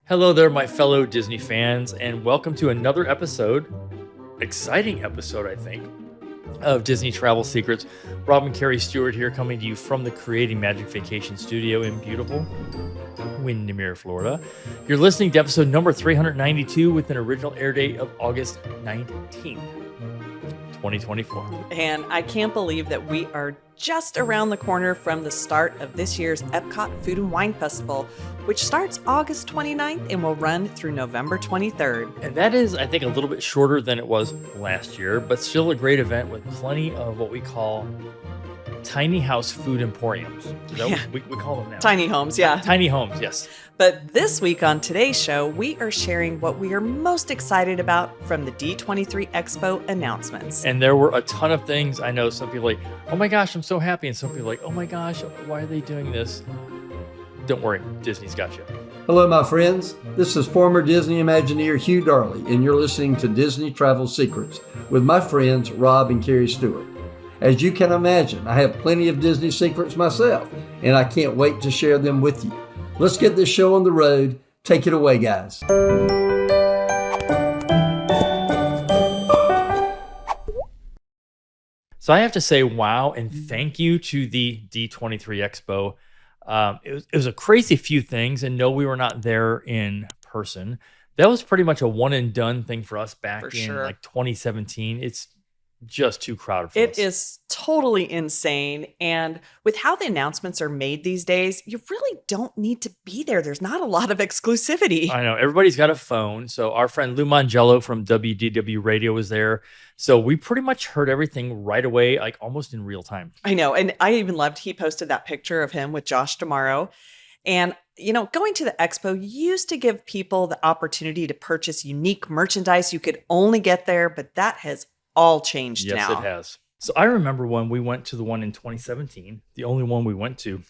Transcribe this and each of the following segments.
Hello there, my fellow Disney fans, and welcome to another episode, exciting episode, I think, of Disney Travel Secrets. Rob and Kerri Stuart here, coming to you from the Creating Magic Vacation Studio in beautiful Windermere, Florida. You're listening to episode number 392 with an original air date of August 19th, 2024. And I can't believe that we are just around the corner from the start of this year's Epcot Food and Wine Festival, which starts August 29th and will run through November 23rd. And that is, I think, a little bit shorter than it was last year, but still a great event with plenty of what we call tiny house food emporiums. Is that what we call them now? Tiny homes, yeah. Tiny homes, yes. But this week on today's show, we are sharing what we are most excited about from the D23 Expo announcements. And there were a ton of things. I know some people are like, oh my gosh, I'm so happy. And some people are like, oh my gosh, why are they doing this? Don't worry, Disney's got you. Hello, my friends. This is former Disney Imagineer Hugh Darley, and you're listening to Disney Travel Secrets with my friends Rob and Kerri Stuart. As you can imagine, I have plenty of Disney secrets myself, and I can't wait to share them with you. Let's get this show on the road. Take it away, guys. So I have to say, wow, and thank you to the D23 Expo. It was a crazy few things, and no, we were not there in person. That was pretty much a one and done thing for us back in like 2017. It's just too crowded for us. It is totally insane. And with how the announcements are made these days, you really don't need to be there. There's not a lot of exclusivity. I know. Everybody's got a phone. So our friend Lou Mangello from WDW Radio was there. So we pretty much heard everything right away, like almost in real time. I know. And I even loved, he posted that picture of him with Josh D'Amaro. And, you know, going to the expo used to give people the opportunity to purchase unique merchandise you could only get there, but that has all changed now. Yes, it has. So I remember when we went to the one in 2017, the only one we went to,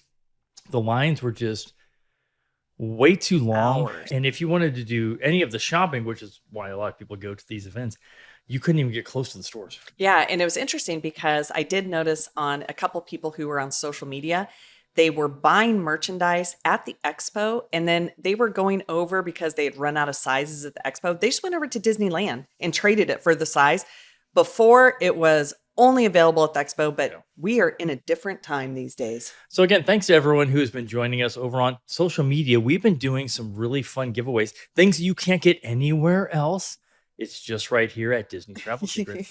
the lines were just way too long. Hours. And if you wanted to do any of the shopping, which is why a lot of people go to these events, you couldn't even get close to the stores. Yeah, and it was interesting because I did notice on a couple people who were on social media, they were buying merchandise at the expo, and then they were going over because they had run out of sizes at the expo. They just went over to Disneyland and traded it for the size. Before, it was only available at the expo, but we are in a different time these days. So again, thanks to everyone who has been joining us over on social media. We've been doing some really fun giveaways, things you can't get anywhere else. It's just right here at Disney Travel Secrets.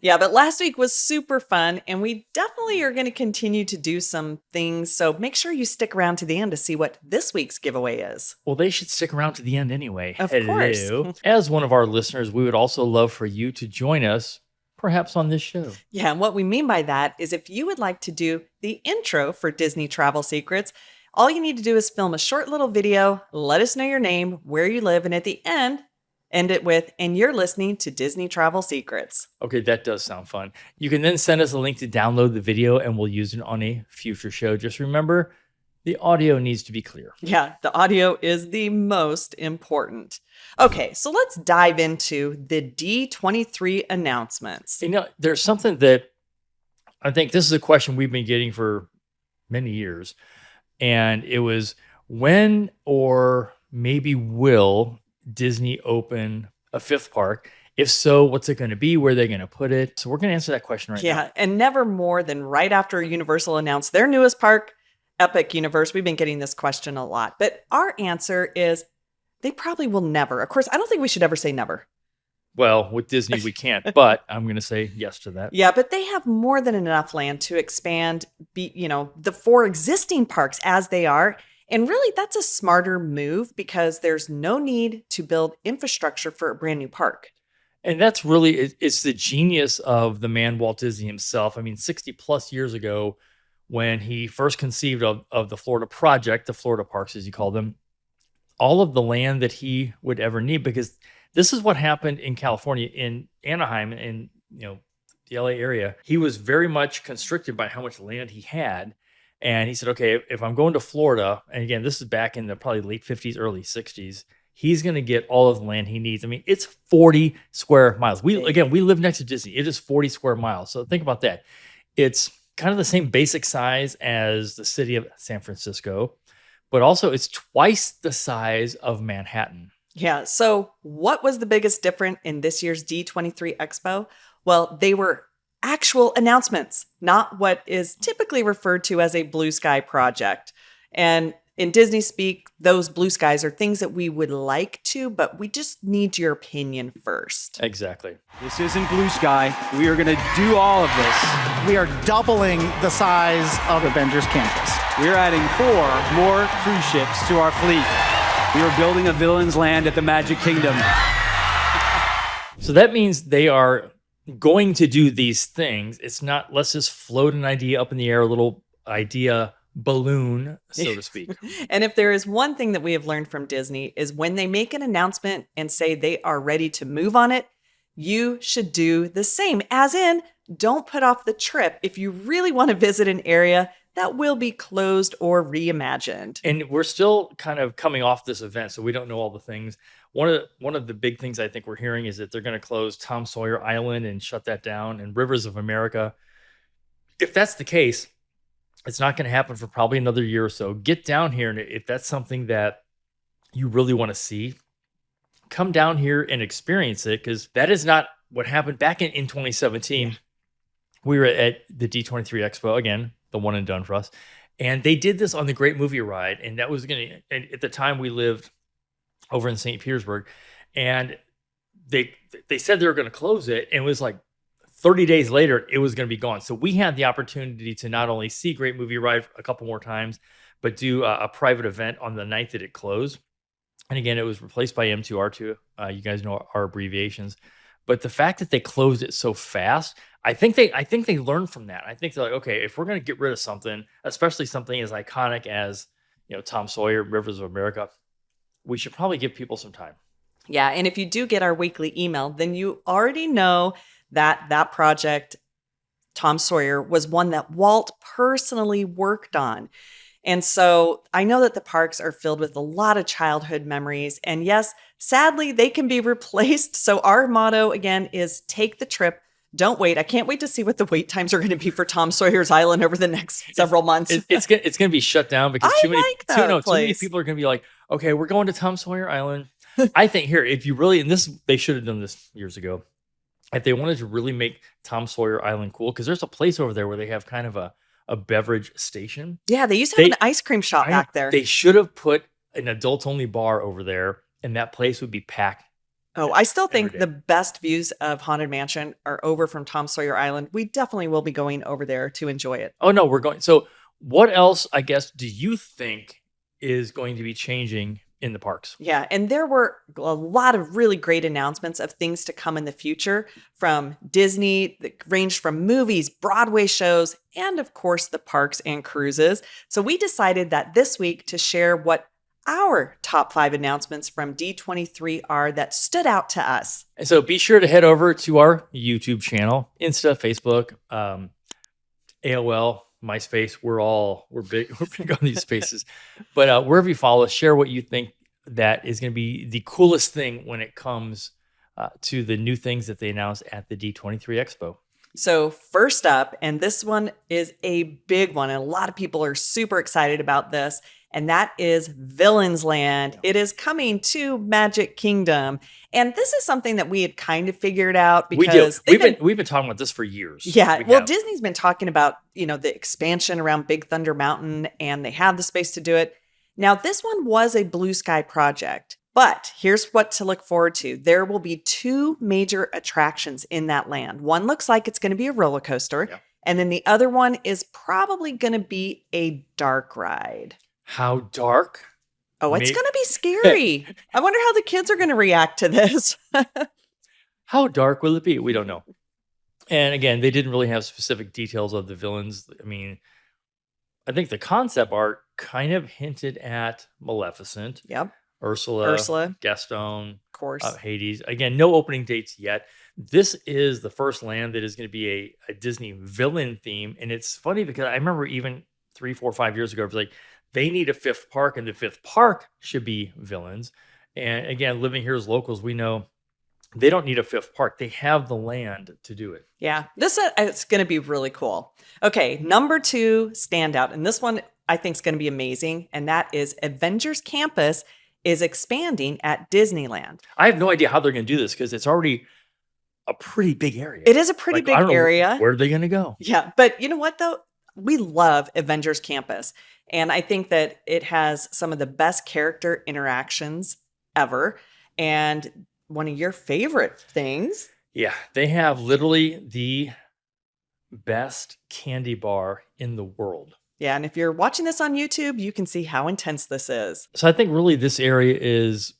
Yeah, but last week was super fun, and we definitely are going to continue to do some things. So make sure you stick around to the end to see what this week's giveaway is. Well, they should stick around to the end anyway. Of course. As one of our listeners, we would also love for you to join us, perhaps on this show. Yeah, and what we mean by that is if you would like to do the intro for Disney Travel Secrets, all you need to do is film a short little video, let us know your name, where you live, and at the end it with, and you're listening to Disney Travel Secrets. Okay, that does sound fun. You can then send us a link to download the video, and we'll use it on a future show. Just remember, the audio needs to be clear. Yeah, the audio is the most important. Okay, so let's dive into the D23 announcements. You know, there's something that I think this is a question we've been getting for many years, and it was when or maybe will Disney open a fifth park? If so, what's it going to be? Where are they going to put it? So we're going to answer that question right now. Yeah, and never more than right after Universal announced their newest park, Epic Universe. We've been getting this question a lot, but our answer is they probably will never. Of course, I don't think we should ever say never. Well, with Disney, we can't, but I'm going to say yes to that. Yeah, but they have more than enough land to expand, the 4 existing parks as they are. And really, that's a smarter move because there's no need to build infrastructure for a brand new park. And that's really, it's the genius of the man Walt Disney himself. I mean, 60 plus years ago, when he first conceived of the Florida Project, the Florida parks, as you call them, all of the land that he would ever need, because this is what happened in California, in Anaheim, in the LA area. He was very much constricted by how much land he had. And he said, okay, if I'm going to Florida, and again, this is back in the probably late 50s, early 60s, he's going to get all of the land he needs. I mean, it's 40 square miles. We live next to Disney. It is 40 square miles. So think about that. It's kind of the same basic size as the city of San Francisco, but also it's twice the size of Manhattan. Yeah. So, what was the biggest difference in this year's D23 Expo? Well, they were actual announcements, not what is typically referred to as a blue sky project. And in Disney speak, those blue skies are things that we would like to, but we just need your opinion first. Exactly. This isn't blue sky. We are going to do all of this. We are doubling the size of Avengers Campus. We're adding 4 more cruise ships to our fleet. We are building a villain's land at the Magic Kingdom. So that means they are going to do these things. It's not, let's just float an idea up in the air, a little idea balloon, so to speak. And if there is one thing that we have learned from Disney is when they make an announcement and say they are ready to move on it, you should do the same. As in, don't put off the trip if you really want to visit an area that will be closed or reimagined. And we're still kind of coming off this event, so we don't know all the things. One of the big things I think we're hearing is that they're going to close Tom Sawyer Island and shut that down, and Rivers of America. If that's the case, it's not going to happen for probably another year or so. Get down here, and if that's something that you really want to see, come down here and experience it, because that is not what happened back in 2017. Yeah. We were at the D23 Expo, again, the one and done for us. And they did this on the Great Movie Ride. And that was going to, at the time we lived over in St. Petersburg. And they said they were going to close it. And it was like 30 days later, it was going to be gone. So we had the opportunity to not only see Great Movie Ride a couple more times, but do a private event on the night that it closed. And again, it was replaced by M2R2. You guys know our abbreviations. But the fact that they closed it so fast, I think they learned from that. I think they're like, okay, if we're going to get rid of something, especially something as iconic as, Tom Sawyer, Rivers of America, we should probably give people some time. Yeah, and if you do get our weekly email, then you already know that project, Tom Sawyer, was one that Walt personally worked on. And so I know that the parks are filled with a lot of childhood memories. And yes, sadly, they can be replaced. So our motto, again, is take the trip. Don't wait. I can't wait to see what the wait times are going to be for Tom Sawyer's Island over the next several months. It's going to be shut down because too many people are going to be like, okay, we're going to Tom Sawyer Island. I think here, if you really, and this, they should have done this years ago, if they wanted to really make Tom Sawyer Island cool, because there's a place over there where they have kind of a beverage station. Yeah, they used to have an ice cream shop back there. They should have put an adult-only bar over there, and that place would be packed. Oh, I still think the best views of Haunted Mansion are over from Tom Sawyer Island. We definitely will be going over there to enjoy it. Oh, no, we're going. So what else, I guess, do you think is going to be changing in the parks? Yeah, and there were a lot of really great announcements of things to come in the future from Disney that ranged from movies, Broadway shows, and of course the parks and cruises. So we decided that this week to share what our top 5 announcements from D23 are that stood out to us. And so be sure to head over to our YouTube channel, Insta, Facebook, AOL, MySpace. We're big on these spaces. But wherever you follow us, share what you think that is going to be the coolest thing when it comes to the new things that they announced at the D23 Expo. So first up, and this one is a big one, and a lot of people are super excited about this, and that is Villains Land. It is coming to Magic Kingdom. And this is something that we had kind of figured out because we've been talking about this for years. Yeah. Disney's been talking about, the expansion around Big Thunder Mountain, and they have the space to do it. Now, this one was a blue sky project, but here's what to look forward to. There will be 2 major attractions in that land. One looks like it's going to be a roller coaster, and then the other one is probably going to be a dark ride. How dark? Oh, it's going to be scary. I wonder how the kids are going to react to this. How dark will it be? We don't know. And again, they didn't really have specific details of the villains. I mean, I think the concept art kind of hinted at Maleficent. Yep. Ursula, Gaston, of course, Hades. Again, no opening dates yet. This is the first land that is going to be a Disney villain theme. And it's funny because I remember even 3, 4, 5 years ago, it was like, they need a 5th park, and the 5th park should be villains. And again, living here as locals, we know they don't need a 5th park. They have the land to do it. Yeah, this it's going to be really cool. Okay, number 2 standout, and this one I think is going to be amazing, and that is Avengers Campus is expanding at Disneyland. I have no idea how they're going to do this because it's already a pretty big area. It is a pretty I big don't know, area. where are they going to go? Yeah, but you know what though? We love Avengers Campus, and I think that it has some of the best character interactions ever. And one of your favorite things. Yeah, they have literally the best candy bar in the world. Yeah, and if you're watching this on YouTube, you can see how intense this is. So I think really this area is,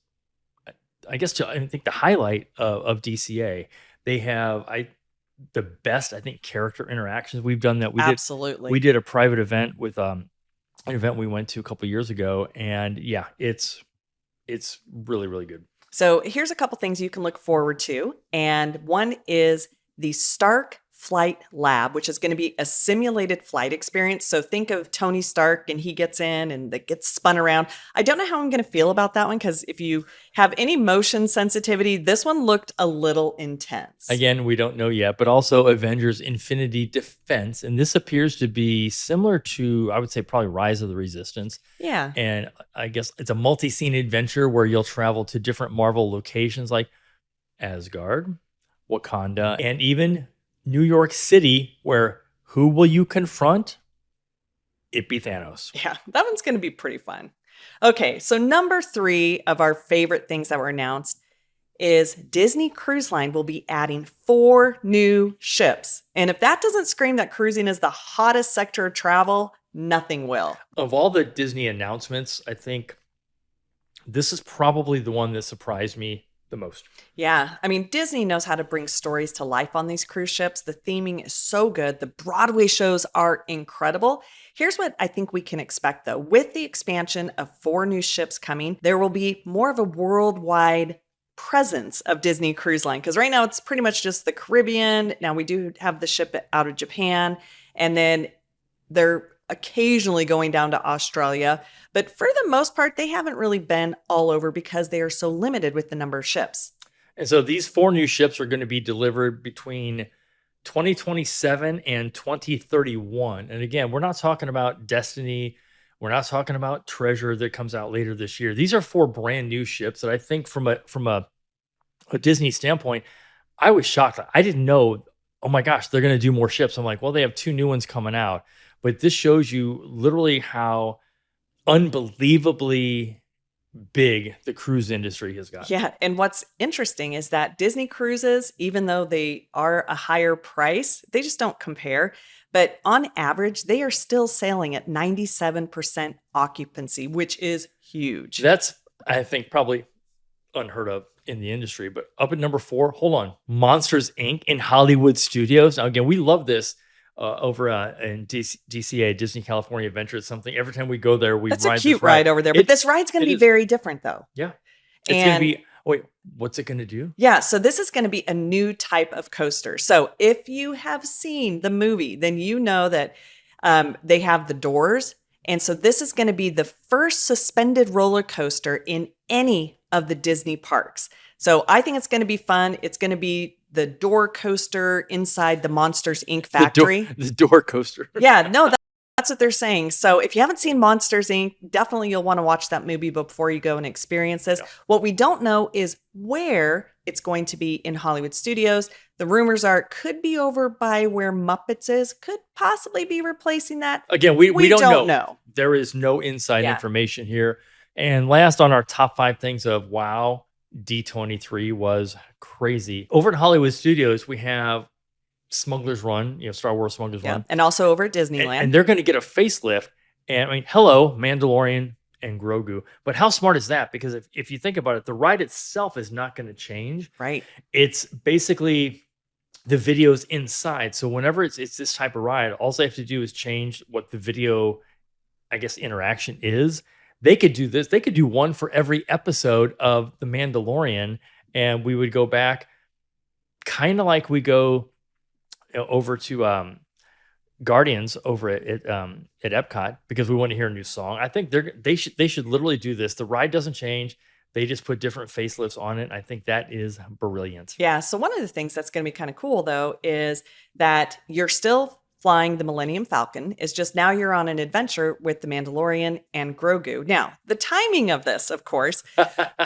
I think the highlight of DCA. They have the best, I think, character interactions. We've done that. Absolutely. We did a private event with an event we went to a couple years ago, and yeah, it's really, really good. So here's a couple things you can look forward to. And one is the Stark Flight Lab, which is going to be a simulated flight experience. So think of Tony Stark and he gets in and it gets spun around. I don't know how I'm going to feel about that one because if you have any motion sensitivity, this one looked a little intense. Again, we don't know yet, but also Avengers Infinity Defense. And this appears to be similar to, I would say, probably Rise of the Resistance. Yeah. And I guess it's a multi-scene adventure where you'll travel to different Marvel locations like Asgard, Wakanda, and even New York City, where who will you confront? It be Thanos. Yeah, that one's going to be pretty fun. Okay, so number 3 of our favorite things that were announced is Disney Cruise Line will be adding 4 new ships. And if that doesn't scream that cruising is the hottest sector of travel, nothing will. Of all the Disney announcements, I think this is probably the one that surprised me the most. Yeah, I mean, Disney knows how to bring stories to life on these cruise ships. The theming is so good. The Broadway shows are incredible. Here's what I think we can expect, though. With the expansion of 4 new ships coming, there will be more of a worldwide presence of Disney Cruise Line, because right now it's pretty much just the Caribbean. Now we do have the ship out of Japan, and then they're occasionally going down to Australia. But for the most part, they haven't really been all over because they are so limited with the number of ships. And so these 4 new ships are going to be delivered between 2027 and 2031. And again, we're not talking about Destiny. We're not talking about Treasure that comes out later this year. These are 4 brand new ships that I think from a Disney standpoint, I was shocked. I didn't know, oh my gosh, they're going to do more ships. I'm like, well, they have 2 new ones coming out. But this shows you literally how unbelievably big the cruise industry has got. Yeah. And what's interesting is that Disney cruises, even though they are a higher price, they just don't compare. But on average, they are still sailing at 97% occupancy, which is huge. That's, I think, probably unheard of in the industry. But up at number 4, hold on, Monsters, Inc. in Hollywood Studios. Now, again, we love this. Over in DCA, Disney California Adventure, is something every time we go there, we That's ride a cute this ride. ride over there. But this ride's going to be very different, though. Yeah. It's going to be, wait, what's it going to do? Yeah. So this is going to be a new type of coaster. So if you have seen the movie, then you know that they have the doors. And so this is going to be the first suspended roller coaster in any of the Disney parks. So I think it's going to be fun. It's going to be the door coaster inside the Monsters, Inc. factory. The door coaster. Yeah, no, that's what they're saying. So if you haven't seen Monsters, Inc., definitely you'll want to watch that movie before you go and experience this. Yeah. What we don't know is where it's going to be in Hollywood Studios. The rumors are it could be over by where Muppets is, could possibly be replacing that. Again, we don't know. There is no inside Yeah. information here. And last on our top 5 things of wow, D23 was crazy. Over at Hollywood Studios, we have Smugglers Run, Star Wars Smugglers Run. And also over at Disneyland. And they're going to get a facelift. And I mean, hello, Mandalorian and Grogu. But how smart is that? Because if you think about it, the ride itself is not going to change. Right. It's basically the videos inside. So whenever it's this type of ride, all they have to do is change what the video, I guess, interaction is. They could do this. They could do one for every episode of The Mandalorian, and we would go back kind of like we go over to Guardians over at Epcot because we want to hear a new song. I think they should literally do this. The ride doesn't change. They just put different facelifts on it. I think that is brilliant. Yeah. So one of the things that's going to be kind of cool, though, is that you're still flying the Millennium Falcon. It's just now you're on an adventure with the Mandalorian and Grogu. Now, the timing of this, of course,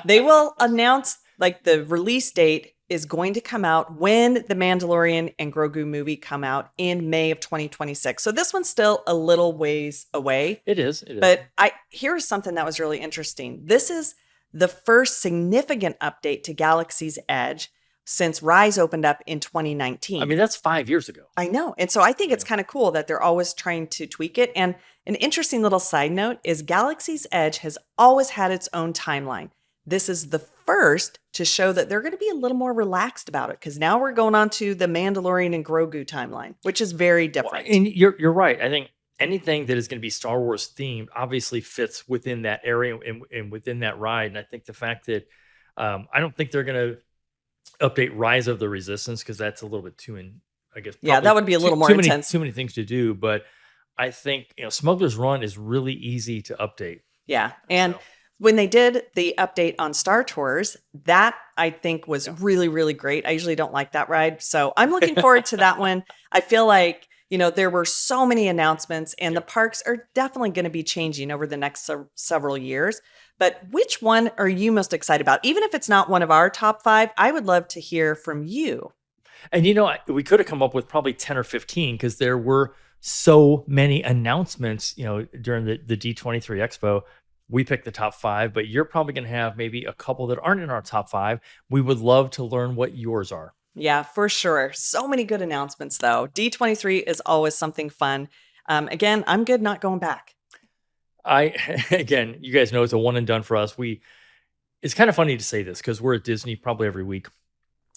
they will announce like the release date is going to come out when the Mandalorian and Grogu movie come out in May of 2026. So this one's still a little ways away. It is. But here's something that was really interesting. This is the first significant update to Galaxy's Edge since Rise opened up in 2019. I mean, that's 5 years ago. I know. And so I think it's kind of cool that they're always trying to tweak it. And an interesting little side note is Galaxy's Edge has always had its own timeline. This is the first to show that they're going to be a little more relaxed about it, because now we're going on to the Mandalorian and Grogu timeline, which is very different. Well, and you're right. I think anything that is going to be Star Wars themed obviously fits within that area and within that ride. And I think the fact that I don't think they're going to update Rise of the Resistance, because that's a little bit too Yeah, that would be a little more intense. Too many things to do. But I think Smugglers Run is really easy to update. Yeah, and when they did the update on Star Tours, that I think was really, really great. I usually don't like that ride, so I'm looking forward to that one. I feel like, there were so many announcements, and the parks are definitely going to be changing over the next several years. But which one are you most excited about? Even if it's not one of our top 5, I would love to hear from you. And we could have come up with probably 10 or 15, because there were so many announcements, during the D23 Expo. We picked the top 5, but you're probably going to have maybe a couple that aren't in our top 5. We would love to learn what yours are. Yeah, for sure. So many good announcements, though. D23 is always something fun. Again, I'm good not going back. Again, you guys know it's a one and done for us. It's kind of funny to say this because we're at Disney probably every week.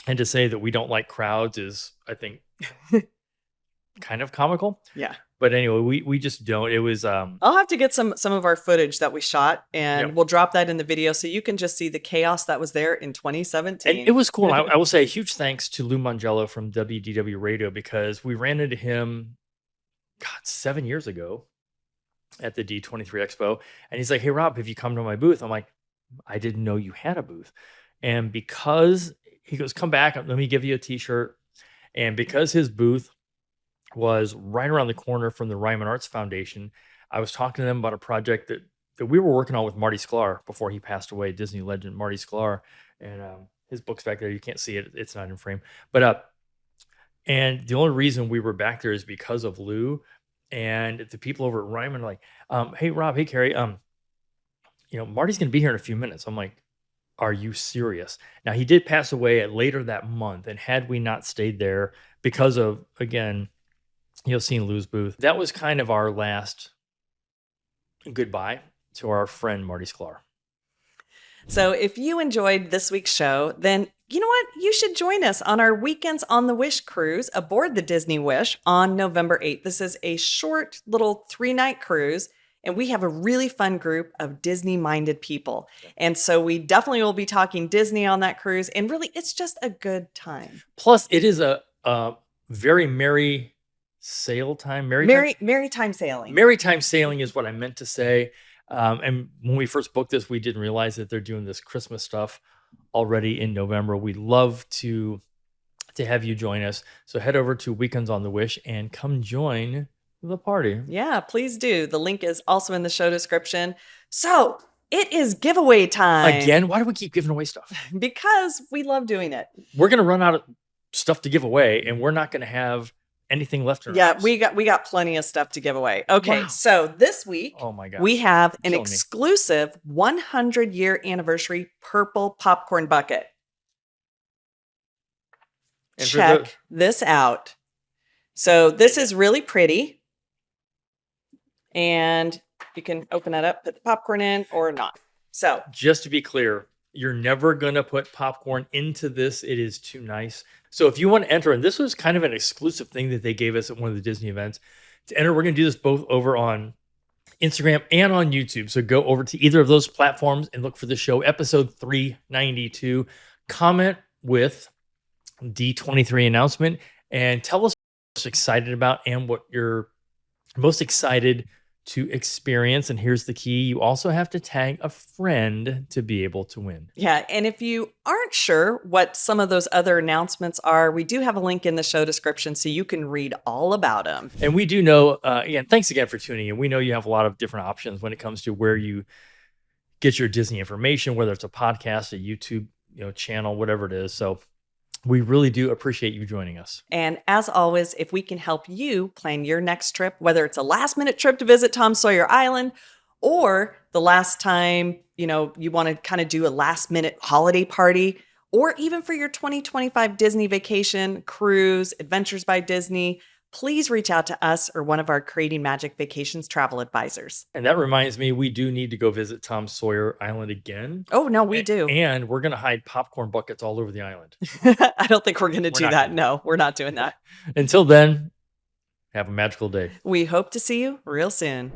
And to say that we don't like crowds is, I think, kind of comical. Yeah. But anyway, we just don't. It was I'll have to get some of our footage that we shot, and we'll drop that in the video so you can just see the chaos that was there in 2017. And it was cool. I will say a huge thanks to Lou Mangello from WDW Radio, because we ran into him 7 years ago at the D23 Expo, and he's like, "Hey Rob, have you come to my booth?" I'm like, "I didn't know you had a booth." And because he goes, "Come back, let me give you a t-shirt." And because his booth was right around the corner from the Ryman Arts Foundation, I was talking to them about a project that we were working on with Marty Sklar before he passed away, Disney legend Marty Sklar. And his book's back there. You can't see it. It's not in frame. But and the only reason we were back there is because of Lou. And the people over at Ryman are like, "Hey Rob, hey Kerri, Marty's going to be here in a few minutes." I'm like, "Are you serious?" Now, he did pass away later that month, and had we not stayed there because of, again, seeing Lou's booth, that was kind of our last goodbye to our friend Marty Sklar. So if you enjoyed this week's show, then you know what? You should join us on our Weekends on the Wish cruise aboard the Disney Wish on November 8th. This is a short little 3-night cruise, and we have a really fun group of Disney-minded people. And so we definitely will be talking Disney on that cruise, and really, it's just a good time. Plus, it is a very merry sail time. Maritime sailing. Maritime sailing is what I meant to say. And when we first booked this, we didn't realize that they're doing this Christmas stuff already in November. We'd love to have you join us. So head over to Weekends on the Wish and come join the party. Yeah, please do. The link is also in the show description. So it is giveaway time. Again, why do we keep giving away stuff? Because we love doing it. We're going to run out of stuff to give away, and we're not going to have anything left in our house. we got plenty of stuff to give away. Okay, So this week, oh my gosh, we have an exclusive 100-year anniversary purple popcorn bucket. And check this out. So this is really pretty. And you can open that up, put the popcorn in or not. So just to be clear, you're never going to put popcorn into this. It is too nice. So if you want to enter, and this was kind of an exclusive thing that they gave us at one of the Disney events, to enter, we're going to do this both over on Instagram and on YouTube. So go over to either of those platforms and look for the show, episode 392. Comment with D23 announcement and tell us what you're most excited about and what you're most excited to experience. And here's the key. You also have to tag a friend to be able to win. Yeah. And if you aren't sure what some of those other announcements are, we do have a link in the show description so you can read all about them. And we do know, again, thanks again for tuning in. We know you have a lot of different options when it comes to where you get your Disney information, whether it's a podcast, a YouTube channel, whatever it is. So we really do appreciate you joining us. And as always, if we can help you plan your next trip, whether it's a last minute trip to visit Tom Sawyer Island or the last time, you want to kind of do a last minute holiday party, or even for your 2025 Disney vacation, cruise, Adventures by Disney, please reach out to us or one of our Creating Magic Vacations travel advisors. And that reminds me, we do need to go visit Tom Sawyer Island again. Oh, no, we do. And we're going to hide popcorn buckets all over the island. I don't think we're going to do that. Gonna. No, we're not doing that. Until then, have a magical day. We hope to see you real soon.